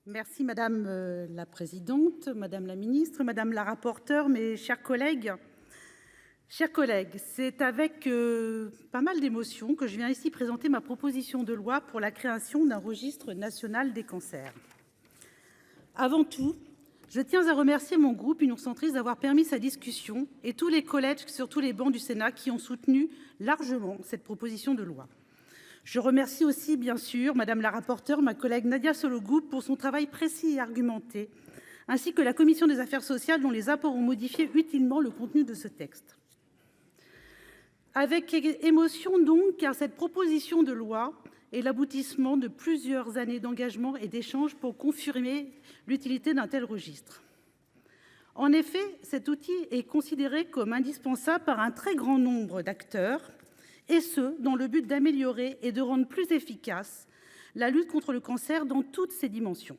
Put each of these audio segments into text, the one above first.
Merci Madame la Présidente, Madame la Ministre, Madame la Rapporteure, mes chers collègues. Chers collègues, c'est avec pas mal d'émotion que je viens ici présenter ma proposition de loi pour la création d'un registre national des cancers. Avant tout, je tiens à remercier mon groupe Union Centriste d'avoir permis sa discussion et tous les collègues sur tous les bancs du Sénat qui ont soutenu largement cette proposition de loi. Je remercie aussi, bien sûr, Madame la rapporteure, ma collègue Nadia Sollogoub, pour son travail précis et argumenté, ainsi que la Commission des affaires sociales, dont les apports ont modifié utilement le contenu de ce texte. Avec émotion donc, car cette proposition de loi est l'aboutissement de plusieurs années d'engagement et d'échanges pour confirmer l'utilité d'un tel registre. En effet, cet outil est considéré comme indispensable par un très grand nombre d'acteurs, et ce, dans le but d'améliorer et de rendre plus efficace la lutte contre le cancer dans toutes ses dimensions.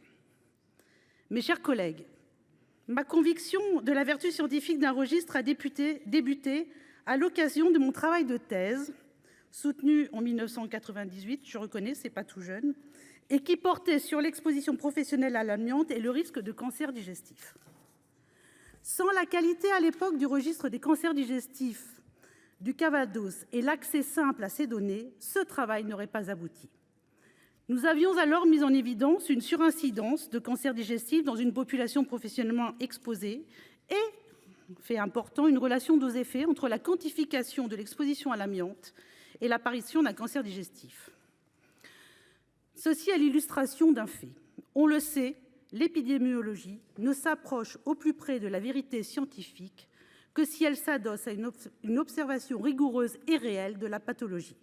Mes chers collègues, ma conviction de la vertu scientifique d'un registre a débuté à l'occasion de mon travail de thèse, soutenu en 1998, je reconnais, c'est pas tout jeune, et qui portait sur l'exposition professionnelle à l'amiante et le risque de cancer digestif. Sans la qualité à l'époque du registre des cancers digestifs du Calvados et l'accès simple à ces données, ce travail n'aurait pas abouti. Nous avions alors mis en évidence une surincidence de cancers digestifs dans une population professionnellement exposée et, fait important, une relation dose-effet entre la quantification de l'exposition à l'amiante et l'apparition d'un cancer digestif. Ceci est l'illustration d'un fait. On le sait, l'épidémiologie ne s'approche au plus près de la vérité scientifique que si elle s'adosse à une observation rigoureuse et réelle de la pathologie.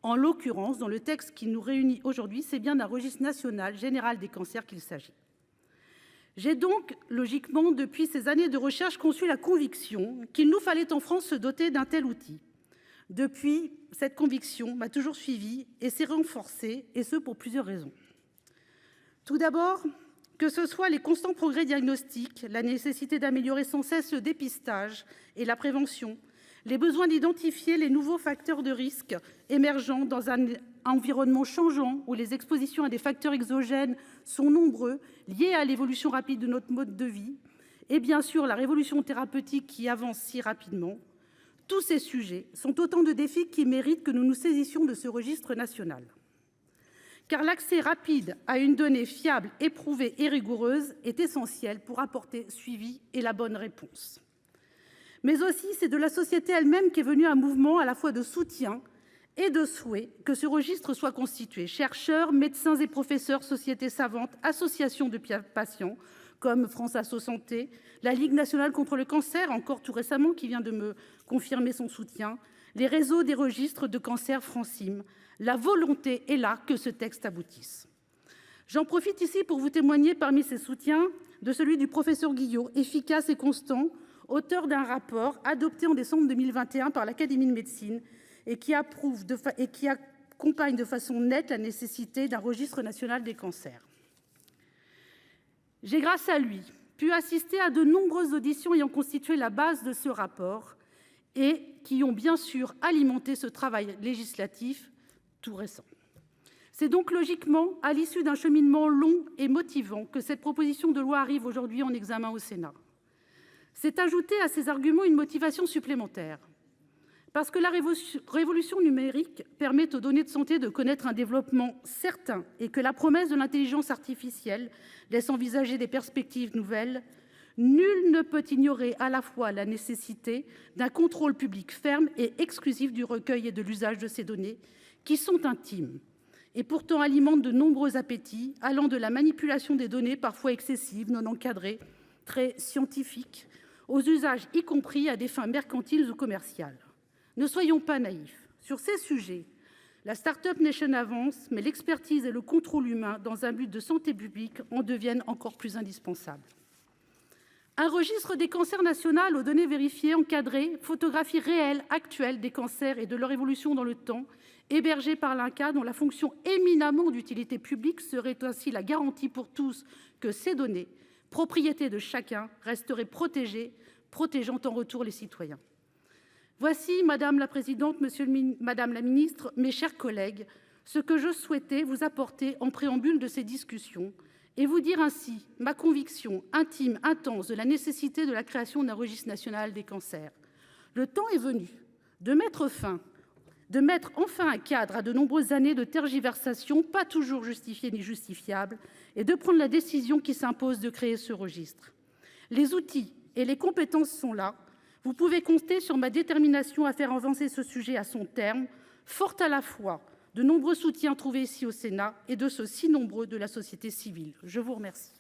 En l'occurrence, dans le texte qui nous réunit aujourd'hui, c'est bien d'un registre national général des cancers qu'il s'agit. J'ai donc, logiquement, depuis ces années de recherche, conçu la conviction qu'il nous fallait en France se doter d'un tel outil. Depuis, cette conviction m'a toujours suivie et s'est renforcée, et ce pour plusieurs raisons. Tout d'abord, que ce soit les constants progrès diagnostiques, la nécessité d'améliorer sans cesse le dépistage et la prévention, les besoins d'identifier les nouveaux facteurs de risque émergents dans un environnement changeant où les expositions à des facteurs exogènes sont nombreux, liés à l'évolution rapide de notre mode de vie, et bien sûr la révolution thérapeutique qui avance si rapidement, tous ces sujets sont autant de défis qui méritent que nous nous saisissions de ce registre national. Car l'accès rapide à une donnée fiable, éprouvée et rigoureuse est essentiel pour apporter suivi et la bonne réponse. Mais aussi, c'est de la société elle-même qu'est venu un mouvement à la fois de soutien et de souhait que ce registre soit constitué. Chercheurs, médecins et professeurs, sociétés savantes, associations de patients comme France Asso Santé, la Ligue nationale contre le cancer, encore tout récemment, qui vient de me confirmer son soutien, les réseaux des registres de cancer Francim. La volonté est là que ce texte aboutisse. J'en profite ici pour vous témoigner parmi ces soutiens de celui du professeur Guillot, efficace et constant, auteur d'un rapport adopté en décembre 2021 par l'Académie de médecine et qui accompagne de façon nette la nécessité d'un registre national des cancers. J'ai, grâce à lui, pu assister à de nombreuses auditions ayant constitué la base de ce rapport et qui ont bien sûr alimenté ce travail législatif tout récent. C'est donc logiquement à l'issue d'un cheminement long et motivant que cette proposition de loi arrive aujourd'hui en examen au Sénat. C'est ajouter à ces arguments une motivation supplémentaire. Parce que la révolution numérique permet aux données de santé de connaître un développement certain et que la promesse de l'intelligence artificielle laisse envisager des perspectives nouvelles, nul ne peut ignorer à la fois la nécessité d'un contrôle public ferme et exclusif du recueil et de l'usage de ces données, qui sont intimes et pourtant alimentent de nombreux appétits, allant de la manipulation des données, parfois excessives, non encadrées, très scientifiques, aux usages y compris à des fins mercantiles ou commerciales. Ne soyons pas naïfs. Sur ces sujets, la Startup Nation avance, mais l'expertise et le contrôle humain dans un but de santé publique en deviennent encore plus indispensables. Un registre des cancers national aux données vérifiées, encadrées, photographie réelle, actuelle des cancers et de leur évolution dans le temps, hébergé par l'INCa, dont la fonction éminemment d'utilité publique serait ainsi la garantie pour tous que ces données, propriété de chacun, resteraient protégées, protégeant en retour les citoyens. Voici, Madame la Présidente, Madame la Ministre, mes chers collègues, ce que je souhaitais vous apporter en préambule de ces discussions et vous dire ainsi ma conviction intime, intense, de la nécessité de la création d'un registre national des cancers. Le temps est venu de mettre enfin un cadre à de nombreuses années de tergiversations, pas toujours justifiées ni justifiables, et de prendre la décision qui s'impose de créer ce registre. Les outils et les compétences sont là. Vous pouvez compter sur ma détermination à faire avancer ce sujet à son terme, forte à la fois de nombreux soutiens trouvés ici au Sénat et de ceux si nombreux de la société civile. Je vous remercie.